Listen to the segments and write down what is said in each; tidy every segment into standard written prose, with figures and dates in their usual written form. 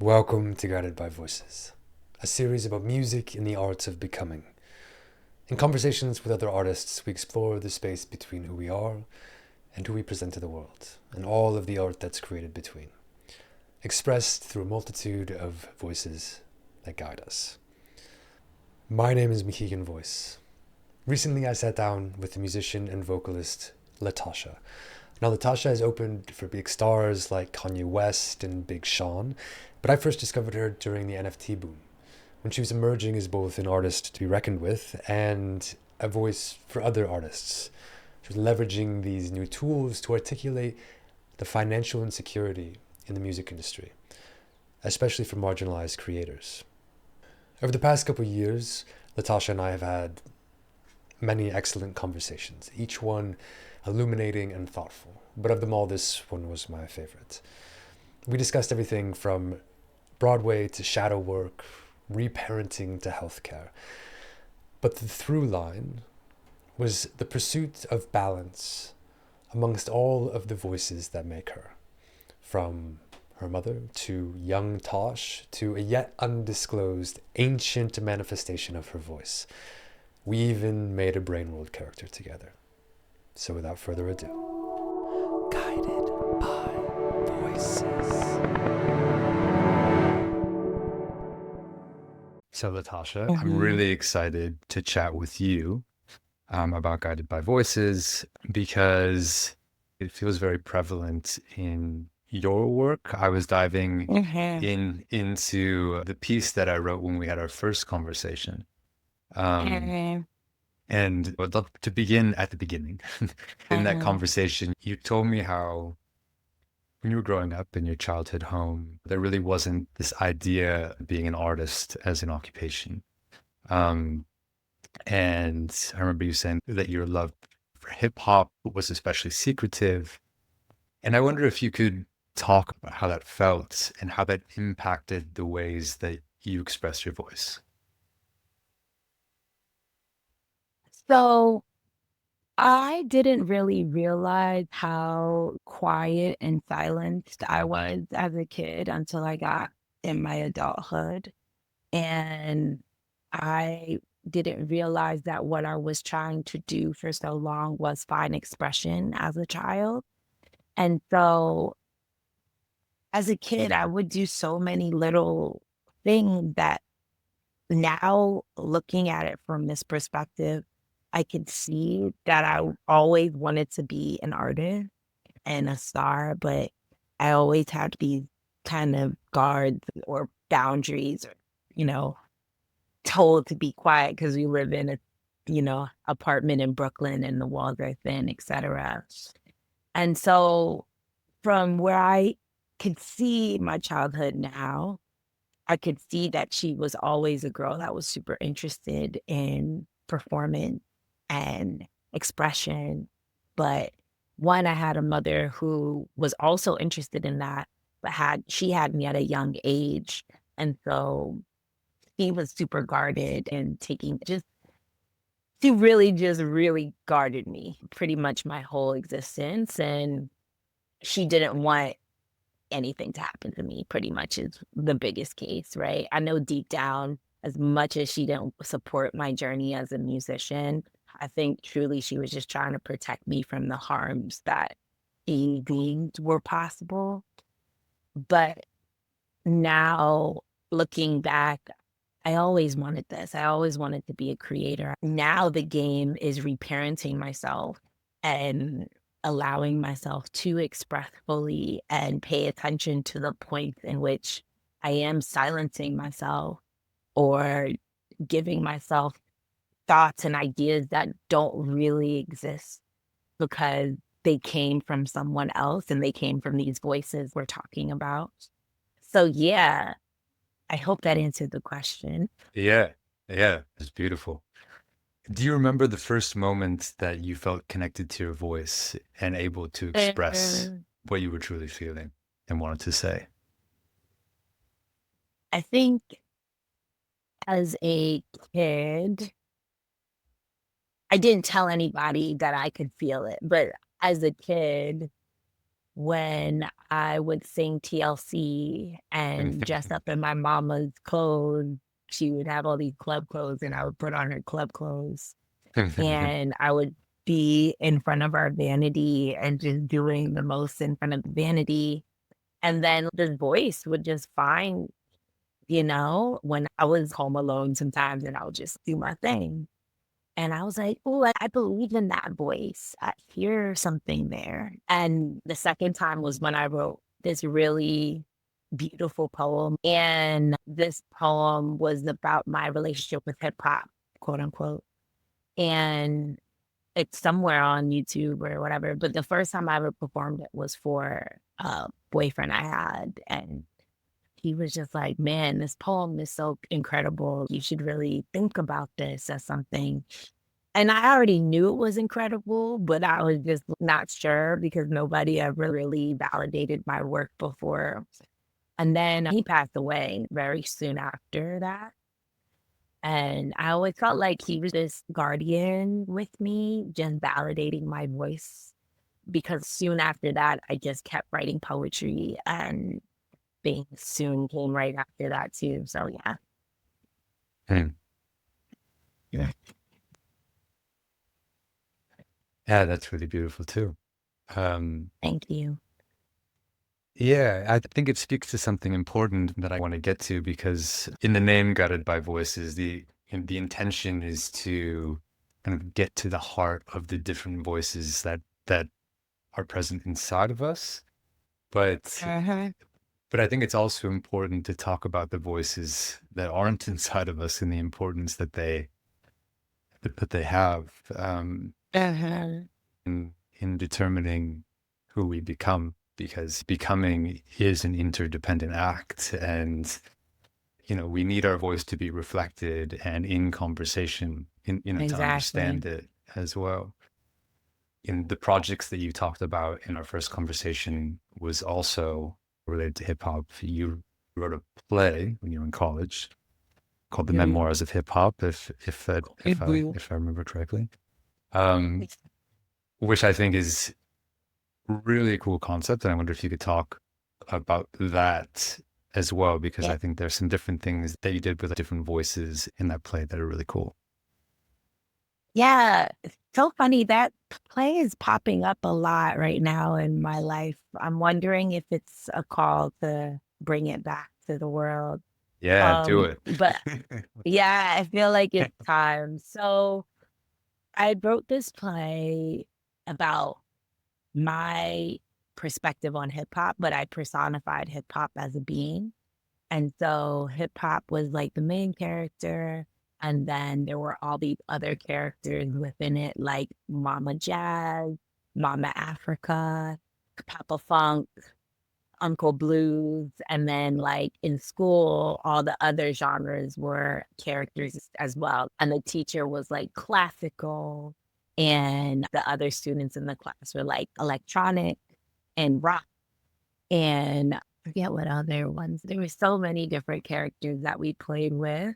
Welcome to Guided by Voices, a series about music and the arts of becoming. In conversations with other artists, we explore the space between who we are and who we present to the world, and all of the art that's created between, expressed through a multitude of voices that guide us. My name is MacEagon Voyce. Recently, I sat down with the musician and vocalist Latashá. Now, Latashá has opened for big stars like Kanye West and Big Sean, but I first discovered her during the NFT boom, when she was emerging as both an artist to be reckoned with and a voice for other artists. She was leveraging these new tools to articulate the financial insecurity in the music industry, especially for marginalized creators. Over the past couple of years, Latashá and I have had many excellent conversations, each one illuminating and thoughtful. But of them all, this one was my favorite. We discussed everything from Broadway to shadow work, reparenting to healthcare. But the through line was the pursuit of balance amongst all of the voices that make her, from her mother to Young Tash to a yet undisclosed ancient manifestation of her voice. We even made a Braneworld character together. So without further ado, Guided by Voices. So Latashá, I'm really excited to chat with you about Guided by Voices because it feels very prevalent in your work. I was diving into the piece that I wrote when we had our first conversation. And I'd love to begin at the beginning. In that conversation, you told me how when you were growing up in your childhood home, there really wasn't this idea of being an artist as an occupation. And I remember you saying that your love for hip hop was especially secretive. And I wonder if you could talk about how that felt and how that impacted the ways that you express your voice. So I didn't really realize how quiet and silenced I was as a kid until I got in my adulthood. And I didn't realize that what I was trying to do for so long was find expression as a child. And so as a kid, I would do so many little things that now looking at it from this perspective, I could see that I always wanted to be an artist and a star, but I always had these kind of guards or boundaries or, you know, told to be quiet because we live in a, apartment in Brooklyn and the walls are thin, etc. And so from where I could see my childhood now, I could see that she was always a girl that was super interested in performance and expression. But one, I had a mother who was also interested in that, but she had me at a young age. And so she was super guarded and she really just really guarded me pretty much my whole existence. And she didn't want anything to happen to me, pretty much is the biggest case, right? I know deep down, as much as she didn't support my journey as a musician, I think truly she was just trying to protect me from the harms that she deemed were possible. But now looking back, I always wanted this. I always wanted to be a creator. Now the game is reparenting myself and allowing myself to express fully and pay attention to the points in which I am silencing myself or giving myself thoughts and ideas that don't really exist because they came from someone else and they came from these voices we're talking about. So yeah, I hope that answered the question. Yeah, it's beautiful. Do you remember the first moment that you felt connected to your voice and able to express what you were truly feeling and wanted to say? I think as a kid, I didn't tell anybody that I could feel it, but as a kid, when I would sing TLC and dress up in my mama's clothes. She would have all these club clothes and I would put on her club clothes. And I would be in front of our vanity and just doing the most in front of the vanity. And then this voice would just find, when I was home alone sometimes and I would just do my thing. And I was like, oh, I believe in that voice. I hear something there. And the second time was when I wrote this really beautiful poem. And this poem was about my relationship with hip hop, quote unquote. And it's somewhere on YouTube or whatever. But the first time I ever performed it was for a boyfriend I had. And he was just like, man, this poem is so incredible. You should really think about this as something. And I already knew it was incredible, but I was just not sure because nobody ever really validated my work before. And then he passed away very soon after that. And I always felt like he was this guardian with me, just validating my voice. Because soon after that, I just kept writing poetry and being soon came right after that too. So yeah. Hmm. Yeah. Yeah, that's really beautiful too. Thank you. Yeah, I think it speaks to something important that I want to get to because in the name guided by voices, the intention is to kind of get to the heart of the different voices that are present inside of us. But but I think it's also important to talk about the voices that aren't inside of us and the importance that they have in determining who we become, because becoming is an interdependent act, and we need our voice to be reflected and in conversation, to understand Exactly. it as well. In the projects that you talked about in our first conversation was also related to hip hop. You wrote a play when you were in college called The Memoirs of Hip Hop, if I remember correctly, which I think is really cool concept. And I wonder if you could talk about that as well, because Yeah. I think there's some different things that you did with different voices in that play that are really cool. Yeah. It's so funny that play is popping up a lot right now in my life. I'm wondering if it's a call to bring it back to the world. Yeah, do it. But yeah, I feel like it's time. So I wrote this play about my perspective on hip hop, but I personified hip hop as a being. And so hip hop was like the main character. And then there were all these other characters within it, like Mama Jazz, Mama Africa, Papa Funk, Uncle Blues. And then, like in school, all the other genres were characters as well. And the teacher was like classical, and the other students in the class were like electronic and rock. And I forget what other ones. There were so many different characters that we played with.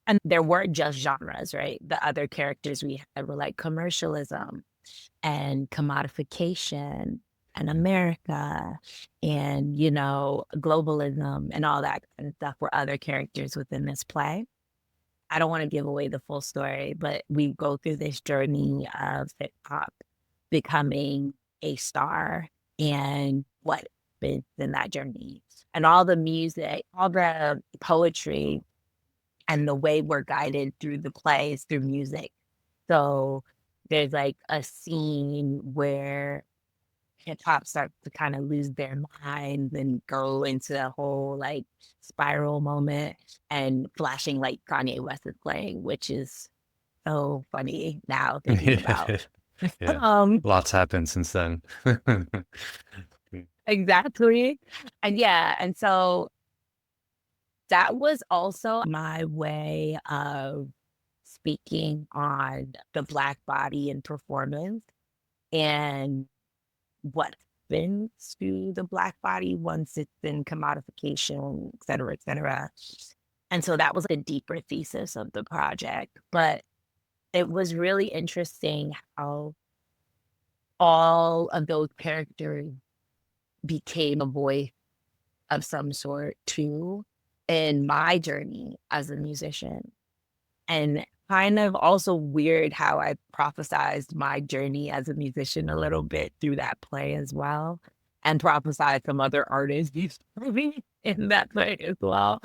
And there weren't just genres, right? The other characters we had were like commercialism and commodification and America and, globalism and all that kind of stuff were other characters within this play. I don't want to give away the full story, but we go through this journey of hip hop becoming a star and what happens in that journey. And all the music, all the poetry, and the way we're guided through the play is through music. So there's like a scene where hip hop starts to kind of lose their minds and go into a whole like spiral moment, and flashing like Kanye West is playing, which is so funny now thinking about. Yeah, Um, lots happened since then. exactly. And yeah, and so that was also my way of speaking on the Black body and performance and what happens to the Black body once it's in commodification, et cetera, et cetera. And so that was a deeper thesis of the project. But it was really interesting how all of those characters became a voice of some sort too in my journey as a musician. And kind of also weird how I prophesized my journey as a musician a little bit through that play as well, and prophesied some other artists in that play as well.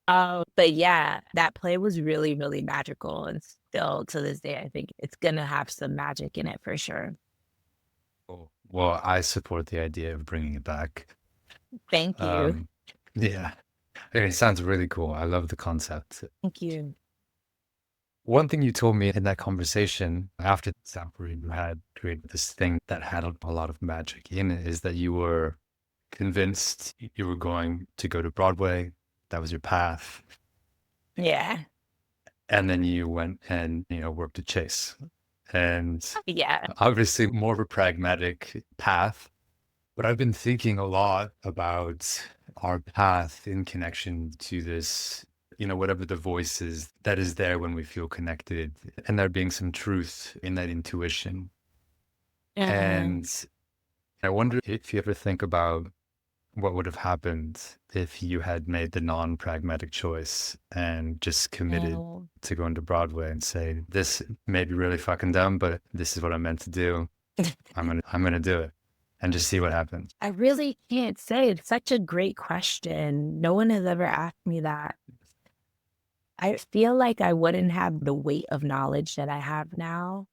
But yeah, that play was really, really magical. And still to this day, I think it's going to have some magic in it for sure. Oh, well, I support the idea of bringing it back. Thank you. Yeah, it sounds really cool. I love the concept. Thank you. One thing you told me in that conversation after the sample you had created this thing that had a lot of magic in it is that you were convinced you were going to go to Broadway. That was your path. Yeah. And then you went and, worked at Chase. And Yeah. obviously more of a pragmatic path. But I've been thinking a lot about our path in connection to this, whatever the voice is that is there when we feel connected, and there being some truth in that intuition. And I wonder if you ever think about what would have happened if you had made the non-pragmatic choice and just committed to going to Broadway and say, this may be really fucking dumb, but this is what I'm meant to do. I'm gonna do it. And just see what happens. I really can't say. It's such a great question. No one has ever asked me that. I feel like I wouldn't have the weight of knowledge that I have now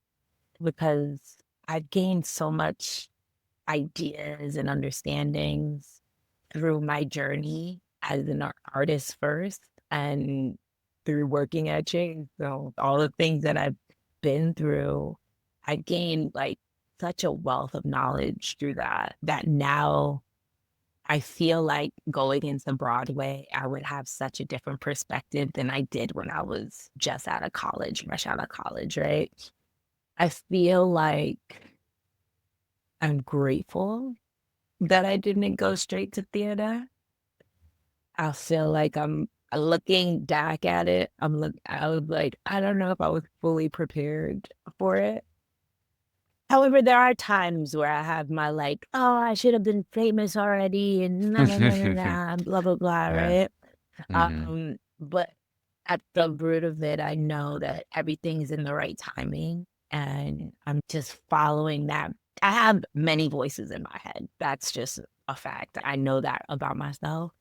because I've gained so much ideas and understandings through my journey as an artist first and through working at Chase. So all the things that I've been through, I gained like such a wealth of knowledge through that now I feel like going into Broadway, I would have such a different perspective than I did when I was just out of college, fresh out of college, right? I feel like I'm grateful that I didn't go straight to theater. I feel like I'm looking back at it. I was like, I don't know if I was fully prepared for it. However, there are times where I have my like, oh, I should have been famous already and blah, blah, blah, right? But at the root of it, I know that everything's in the right timing and I'm just following that. I have many voices in my head. That's just a fact. I know that about myself.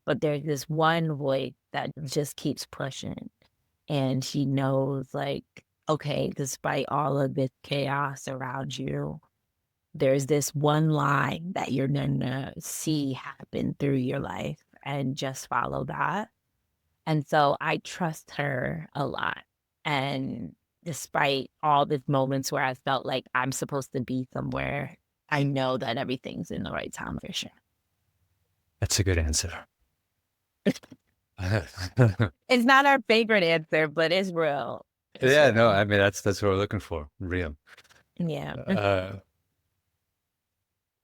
But there's this one voice that just keeps pushing. And she knows like, okay, despite all of this chaos around you, there's this one line that you're gonna see happen through your life and just follow that. And so I trust her a lot. And despite all these moments where I felt like I'm supposed to be somewhere, I know that everything's in the right time for sure. That's a good answer. It's not our favorite answer, but it's real. Yeah, no, I mean, that's what we're looking for. Real. Yeah.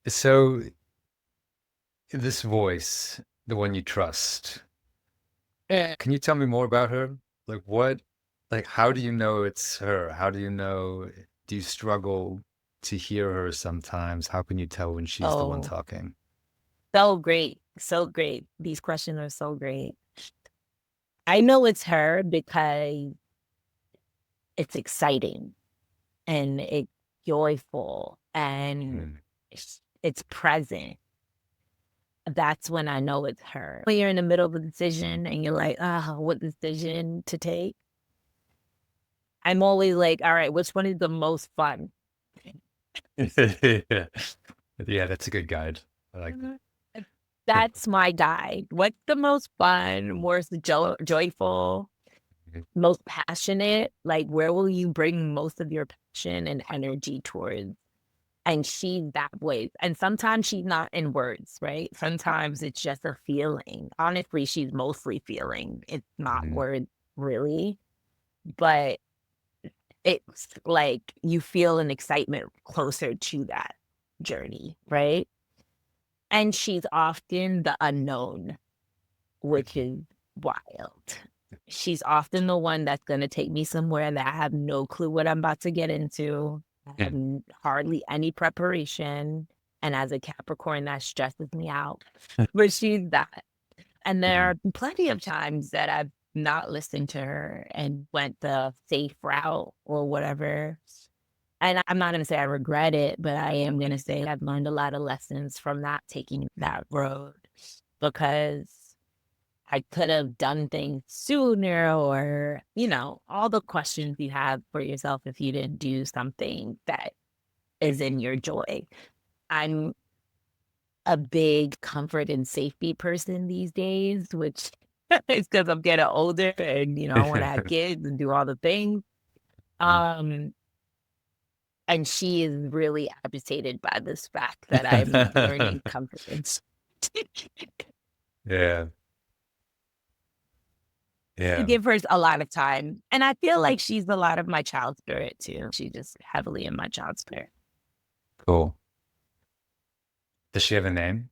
So this voice, the one you trust, can you tell me more about her? How do you know it's her? How do you know, do you struggle to hear her sometimes? How can you tell when she's the one talking? So great. So great. These questions are so great. I know it's her because it's exciting and it's joyful and it's present. That's when I know it's her. When you're in the middle of a decision and you're like, what decision to take? I'm always like, all right, which one is the most fun? Yeah, that's a good guide. I like that. That's my guide. What's the most fun, most joyful, most passionate? Like, where will you bring most of your passion and energy towards? And she's that way. And sometimes she's not in words, right? Sometimes it's just a feeling. Honestly, she's mostly feeling. It's not words, really. But it's like you feel an excitement closer to that journey, right? And she's often the unknown, which is wild. She's often the one that's going to take me somewhere that I have no clue what I'm about to get into. Yeah. Hardly any preparation. And as a Capricorn, that stresses me out. But she's that. And there are plenty of times that I've not listened to her and went the safe route or whatever. And I'm not going to say I regret it, but I am going to say I've learned a lot of lessons from not taking that road, because I could have done things sooner, or, all the questions you have for yourself if you didn't do something that is in your joy. I'm a big comfort and safety person these days, which is because I'm getting older and, I want to have kids and do all the things. And she is really agitated by this fact that I'm learning comfort and Yeah. I Yeah. give her a lot of time. And I feel like she's a lot of my child spirit too. She's just heavily in my child spirit. Cool. Does she have a name?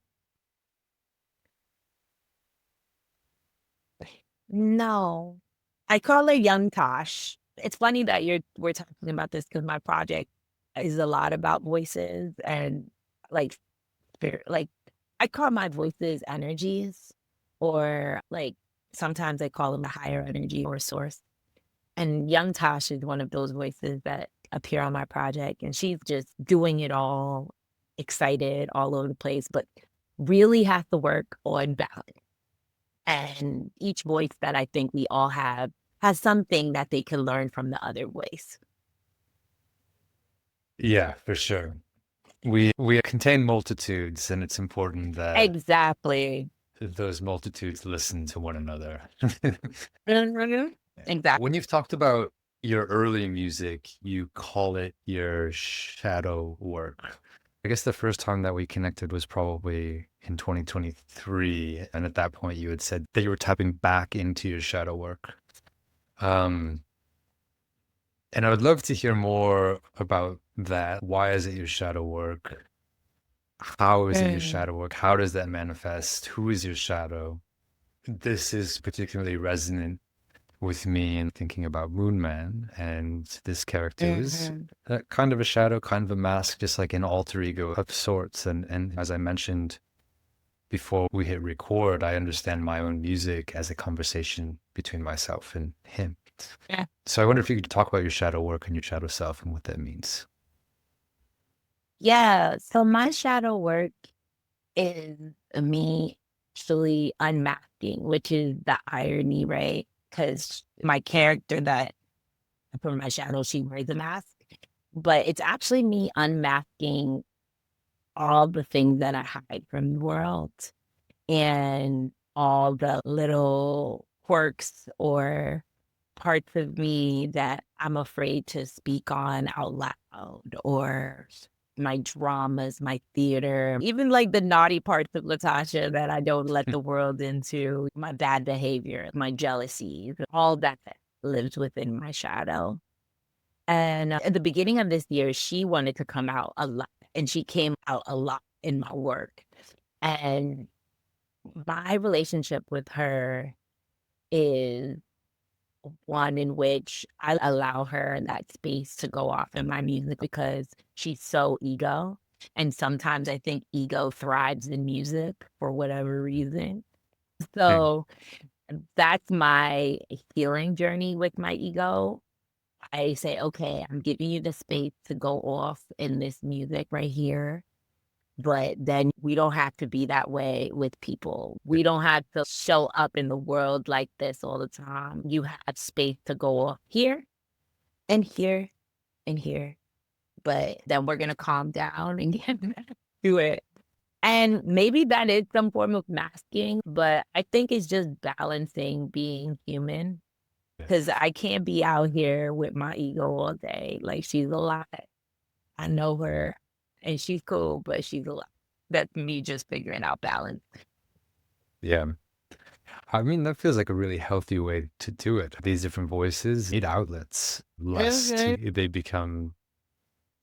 No, I call her Young Tash. It's funny that we're talking about this, because my project is a lot about voices and like spirit. Like, I call my voices energies, or like sometimes I call them a higher energy or source. And Young Tash is one of those voices that appear on my project, and she's just doing it all, excited all over the place, but really has to work on balance. And each voice that I think we all have has something that they can learn from the other voice. Yeah, for sure. We contain multitudes, and it's important that Exactly. those multitudes listen to one another. Exactly. When you've talked about your early music, you call it your shadow work. I guess the first time that we connected was probably in 2023. And at that point, you had said that you were tapping back into your shadow work. And I would love to hear more about that. Why is it your shadow work? How is it your shadow work? How does that manifest? Who is your shadow? This is particularly resonant with me in thinking about Moon Man, and this character is kind of a shadow, kind of a mask, just like an alter ego of sorts. And as I mentioned before we hit record, I understand my own music as a conversation between myself and him. Yeah. So I wonder if you could talk about your shadow work and your shadow self and what that means. Yeah. So my shadow work is me actually unmasking, which is the irony, right? Because my character that I put in my shadow, she wears a mask, but it's actually me unmasking all the things that I hide from the world, and all the little quirks or parts of me that I'm afraid to speak on out loud, or my dramas, my theater, even like the naughty parts of Latashá that I don't let the world into, my bad behavior, my jealousies, all that lives within my shadow. And at the beginning of this year, she wanted to come out a lot, and she came out a lot in my work. And my relationship with her is one in which I allow her that space to go off in my music, because she's so ego. And sometimes I think ego thrives in music for whatever reason. So that's my healing journey with my ego. I say, okay, I'm giving you the space to go off in this music right here. But then we don't have to be that way with people. We don't have to show up in the world like this all the time. You have space to go off here and here and here. But then we're going to calm down and get back to it. And maybe that is some form of masking, but I think it's just balancing being human. Because I can't be out here with my ego all day. Like, she's a lot. I know her and she's cool, but she's a lot. That's me just figuring out balance. Yeah. I mean, that feels like a really healthy way to do it. These different voices need outlets, lest they become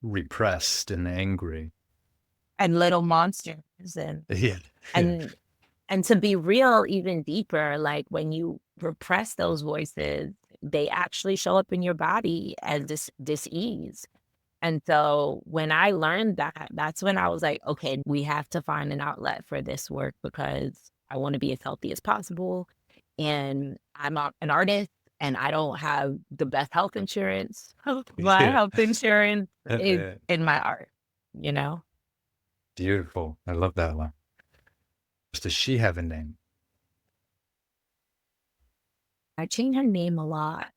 repressed and angry. And little monsters. Yeah. And to be real, even deeper, like when you repress those voices, they actually show up in your body as dis-ease. And so when I learned that, that's when I was like, okay, we have to find an outlet for this work because I want to be as healthy as possible. And I'm an artist and I don't have the best health insurance. My Yeah. health insurance is Yeah. in my art, you know? Beautiful. I love that one. Does she have a name? I changed her name a lot.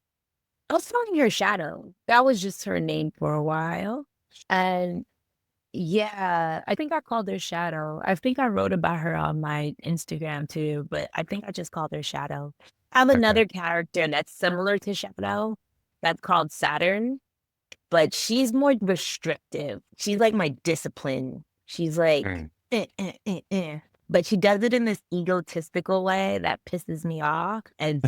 I was calling her Shadow. That was just her name for a while. And yeah, I think I called her Shadow. I think I wrote about her on my Instagram too, but I think I just called her Shadow. I have Okay. another character that's similar to Shadow that's called Saturn, but she's more restrictive. She's like my discipline. She's like, Mm. but she does it in this egotistical way that pisses me off. And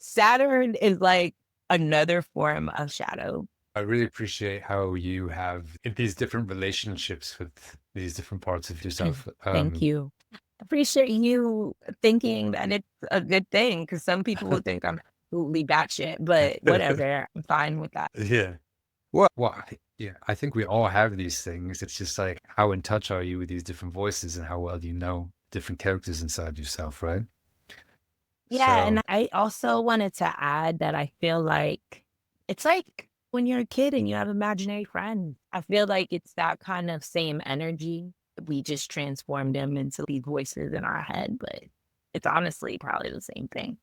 Saturn is like another form of Shadow. I really appreciate how you have these different relationships with these different parts of yourself. Thank you. Appreciate you thinking that it's a good thing because some people will think I'm completely batshit, but whatever. I'm fine with that. Yeah. Yeah, I think we all have these things. It's just like, how in touch are you with these different voices and how well do you know different characters inside yourself, right? Yeah. So, And I also wanted to add that I feel like it's like when you're a kid and you have imaginary friends. I feel like it's that kind of same energy. We just transform them into these voices in our head, but it's honestly probably the same thing.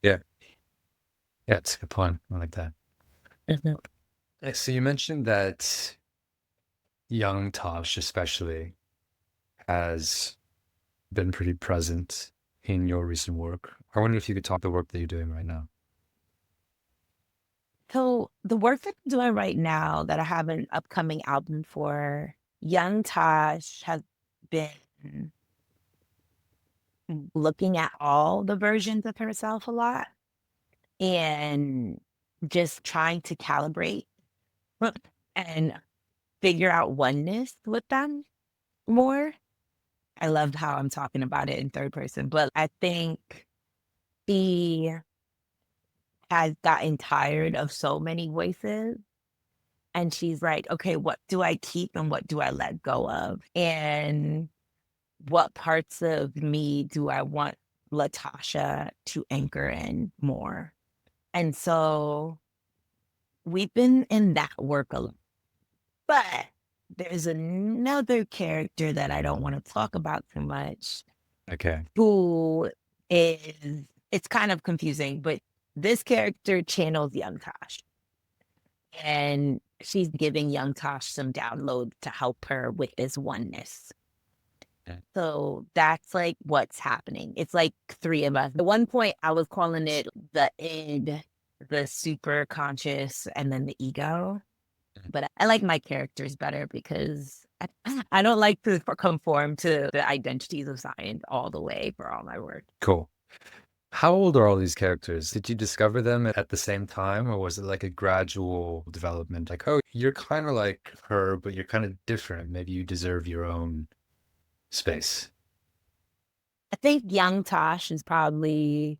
yeah. Yeah, it's a good point. I like that. So you mentioned that Young Tash especially has been pretty present in your recent work. I wonder if you could talk the work that you're doing right now. So the work that I'm doing right now that I have an upcoming album for, Young Tash has been looking at all the versions of herself a lot and just trying to calibrate and figure out oneness with them more. I loved how I'm talking about it in third person, but I think she has gotten tired of so many voices. And she's like, okay, what do I keep and what do I let go of? And what parts of me do I want Latashá to anchor in more? And so we've been in that work a lot. But there's another character that I don't want to talk about too much, Okay. who is, it's kind of confusing, but this character channels Young Tash. And she's giving Young Tash some downloads to help her with this oneness. Okay. So that's like what's happening. It's like three of us. At one point, I was calling it the id, the super conscious, and then the ego. But I like my characters better because I don't like to conform to the identities of science all the way for all my work. Cool. How old are all these characters? Did you discover them at the same time, or was it like a gradual development? Like, oh, you're kind of like her, but you're kind of different. Maybe you deserve your own space. I think Young Tash is probably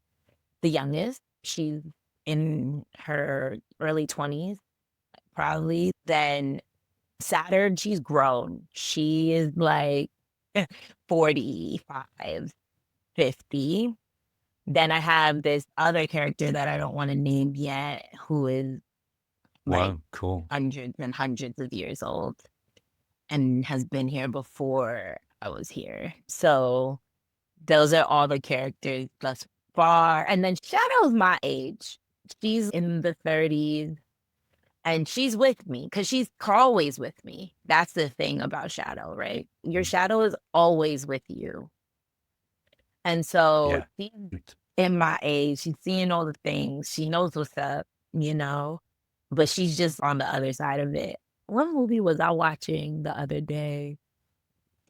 the youngest. She's in her early 20s, probably. Then Saturn, she's grown. She is like 45, 50. Then I have this other character that I don't want to name yet, who is like Wow, cool. hundreds and hundreds of years old and has been here before I was here. So those are all the characters thus far. And then Shadow's my age. She's in the 30s and she's with me because she's always with me. That's the thing about Shadow, right? Your shadow is always with you. And so Yeah. she's in my age, she's seeing all the things, she knows what's up, you know, but she's just on the other side of it. What movie was I watching the other day?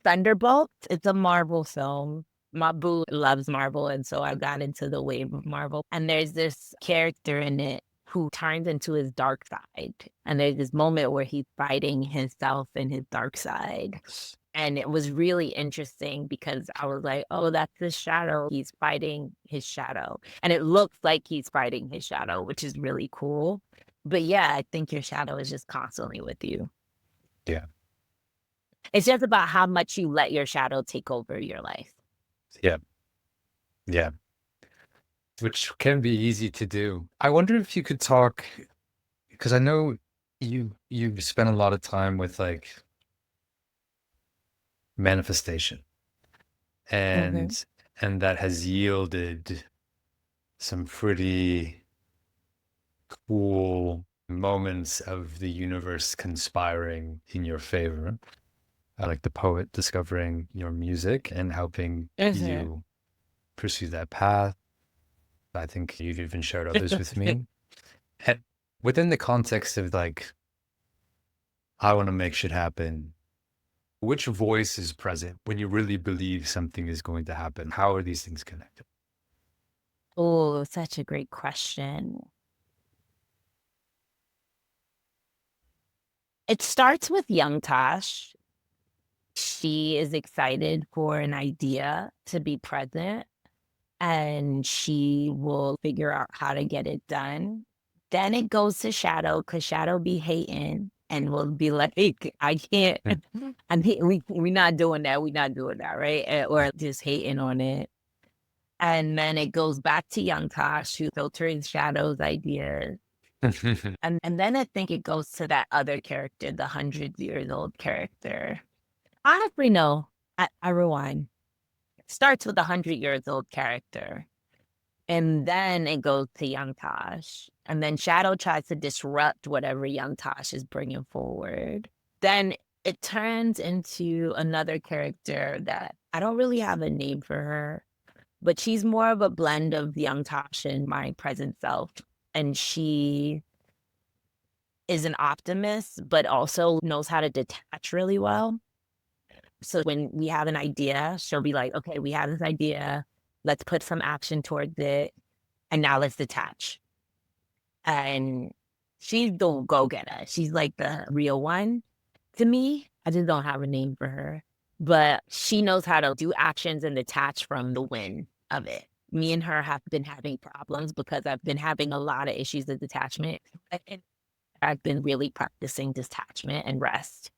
Thunderbolts. It's a Marvel film. My boo loves Marvel, and so I got into the wave of Marvel. And there's this character in it who turns into his dark side. And there's this moment where he's fighting himself and his dark side. And it was really interesting because I was like, oh, that's his shadow. He's fighting his shadow. And it looks like he's fighting his shadow, which is really cool. But yeah, I think your shadow is just constantly with you. Yeah. It's just about how much you let your shadow take over your life. Yeah. Yeah. Which can be easy to do. I wonder if you could talk, because I know you've spent a lot of time with like manifestation, Mhm. and that has yielded some pretty cool moments of the universe conspiring in your favor. Like the poet discovering your music and helping Mhm. you pursue that path. I think you've even shared others with me. And within the context of like, I want to make shit happen, which voice is present when you really believe something is going to happen? How are these things connected? Oh, such a great question. It starts with Young Tash. She is excited for an idea to be present and she will figure out how to get it done. Then it goes to Shadow because Shadow be hating and will be like, I can't, Mm. we not doing that. We not doing that, right? Or just hating on it. And then it goes back to Young Tosh who filters Shadow's ideas. And then I think it goes to that other character, the 100 years old character. Honestly, no. I rewind. It starts with the 100 years old character. And then it goes to Young Tosh. And then Shadow tries to disrupt whatever Young Tosh is bringing forward. Then it turns into another character that I don't really have a name for her, but she's more of a blend of Young Tosh and my present self. And she is an optimist, but also knows how to detach really well. So when we have an idea, she'll be like, okay, we have this idea. Let's put some action towards it. And now let's detach. And she's the go-getter. She's like the real one to me. I just don't have a name for her. But she knows how to do actions and detach from the win of it. Me and her have been having problems because I've been having a lot of issues with detachment. And I've been really practicing detachment and rest.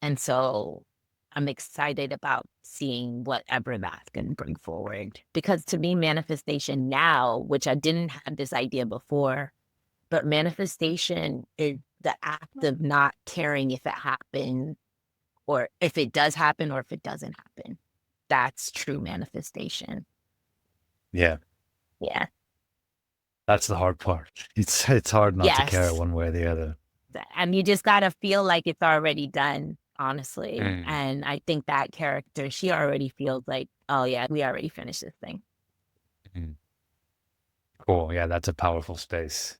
And so I'm excited about seeing whatever that's going to bring forward. Because to me, manifestation now, which I didn't have this idea before, but manifestation is the act of not caring if it happens or if it does happen or if it doesn't happen. That's true manifestation. Yeah, Yeah. that's the hard part. It's hard not to care Yes. one way or the other. And you just got to feel like it's already done, honestly. Mm. And I think that character, she already feels like, oh, yeah, we already finished this thing. Mm. Cool. Yeah, that's a powerful space.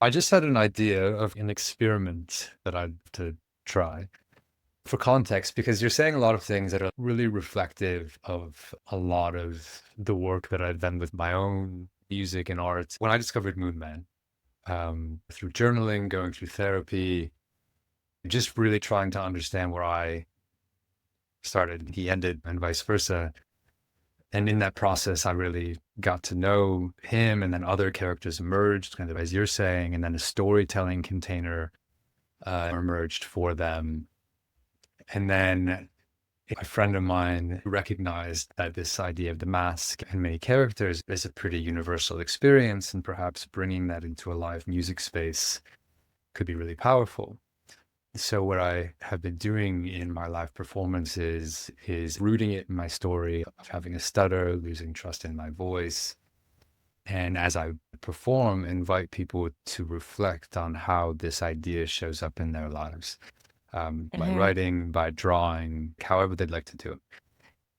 I just had an idea of an experiment that I'd to try. For context, because you're saying a lot of things that are really reflective of a lot of the work that I've done with my own music and art. When I discovered Moon Man, through journaling, going through therapy, just really trying to understand where I started, he ended, and vice versa. And in that process, I really got to know him, and then other characters emerged, kind of as you're saying, and then a storytelling container emerged for them. And then a friend of mine recognized that this idea of the mask and many characters is a pretty universal experience, and perhaps bringing that into a live music space could be really powerful. So what I have been doing in my live performances is rooting it in my story of having a stutter, losing trust in my voice. And as I perform, invite people to reflect on how this idea shows up in their lives, by writing, by drawing, however they'd like to do it.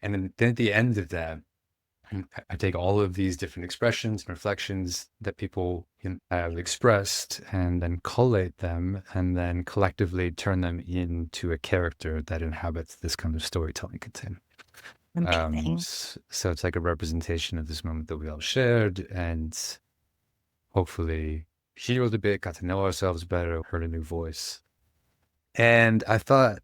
And then at the end of that, I take all of these different expressions and reflections that people have expressed and then collate them and then collectively turn them into a character that inhabits this kind of storytelling container. So it's like a representation of this moment that we all shared and hopefully healed a bit, got to know ourselves better, heard a new voice. And I thought,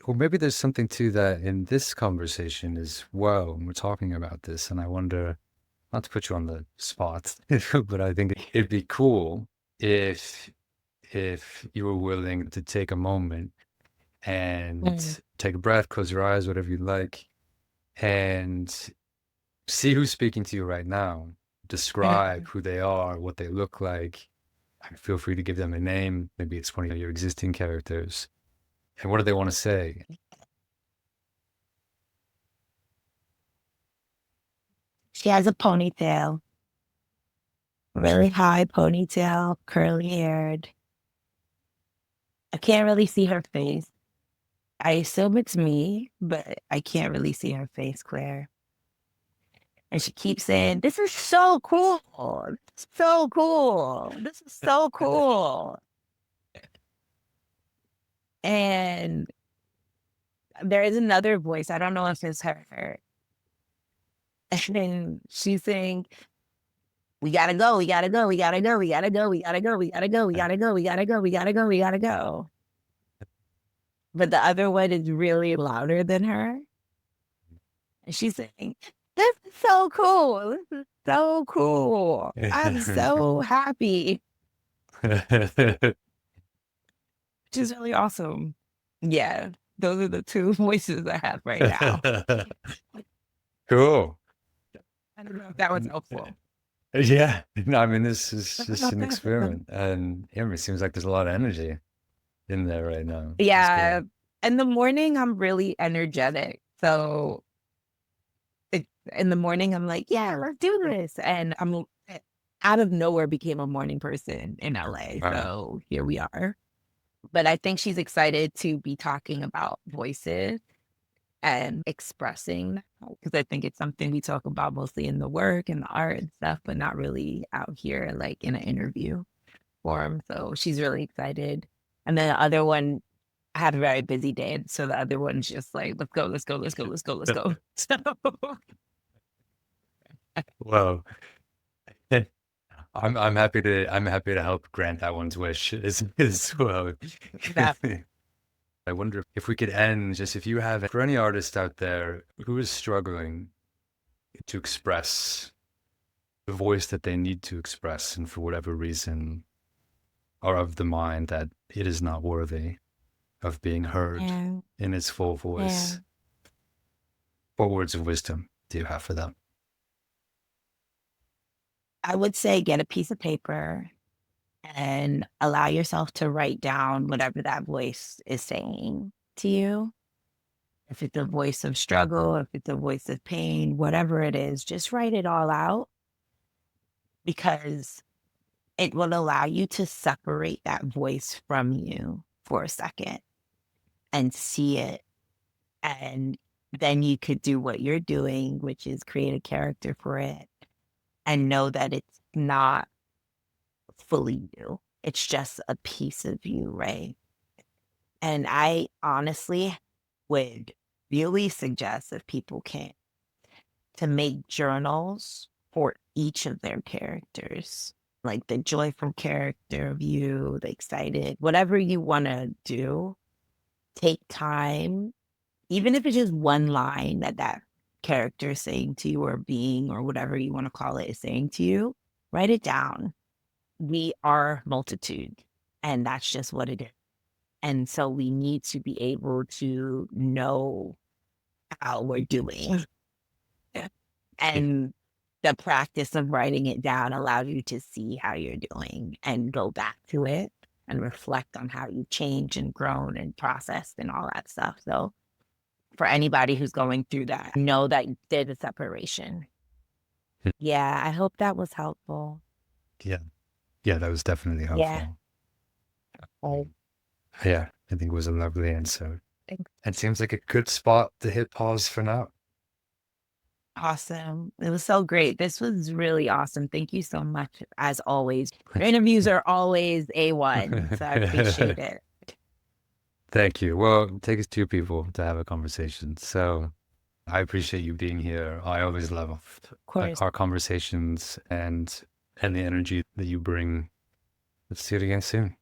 well, maybe there's something to that in this conversation as well. When we're talking about this, and I wonder, not to put you on the spot, but I think it'd be cool if you were willing to take a moment Mm, and take a breath, close your eyes, whatever you like, and see who's speaking to you right now. Describe mm. who they are, what they look like. Feel free to give them a name. Maybe it's one of your existing characters. And what do they want to say? She has a ponytail, really high ponytail, curly haired. I can't really see her face. I assume it's me, but I can't really see her face clear. And she keeps saying, "This is so cool. This is so cool. This is so cool." And there is another voice. I don't know if it's her. And then she's saying, "We gotta go, we gotta go, we gotta go, we gotta go, we gotta go, we gotta go, we gotta go, we gotta go, we gotta go, we gotta go." But the other one is really louder than her. And she's saying, "This is so cool. This is so cool. I'm so happy." Which is really awesome. Yeah, those are the two voices I have right now. Cool. I don't know if that was helpful. Yeah. No, I mean, this is just an experiment. And yeah, it seems like there's a lot of energy in there right now. It's Yeah. great. In the morning, I'm really energetic. So in the morning, I'm like, yeah, let's do this. And I'm out of nowhere became a morning person in LA. Wow. So here we are. But I think she's excited to be talking about voices and expressing, because I think it's something we talk about mostly in the work and the art and stuff, but not really out here like in an interview form. So she's really excited. And then the other one, I had a very busy day. And so the other one's just like, let's go, let's go, let's go, let's go, let's go. So Well, I'm happy to help grant that one's wish as well. that, I wonder if we could end just if you have for any artist out there who is struggling to express the voice that they need to express, and for whatever reason are of the mind that it is not worthy of being heard yeah, in its full yeah. voice. What words of wisdom do you have for them? I would say get a piece of paper and allow yourself to write down whatever that voice is saying to you. If it's a voice of struggle, if it's a voice of pain, whatever it is, just write it all out, because it will allow you to separate that voice from you for a second and see it. And then you could do what you're doing, which is create a character for it and know that it's not fully you. It's just a piece of you, right? And I honestly would really suggest, if people can, to make journals for each of their characters, like the joyful character of you, the excited, whatever you want to do. Take time, even if it's just one line that that character is saying to you, or being, or whatever you want to call it, is saying to you, write it down. We are multitude, and that's just what it is. And so we need to be able to know how we're doing. And the practice of writing it down allows you to see how you're doing and go back to it and reflect on how you changed and grown and processed and all that stuff. So for anybody who's going through that, know that there's a separation. Yeah, I hope that was helpful. Yeah. Yeah, that was definitely Yeah. helpful. Oh, Yeah, I think it was a lovely answer. thanks. It seems like a good spot to hit pause for now. Awesome. It was so great. This was really awesome. Thank you so much. As always, your interviews are always A1. So I appreciate it. Thank you. Well, it takes two people to have a conversation. So I appreciate you being here. I always love Of course. our conversations and the energy that you bring. Let's see it again soon.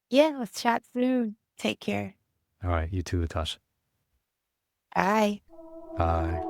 Yeah, let's chat soon. Take care. All right. You too, Latashá. Bye. Bye.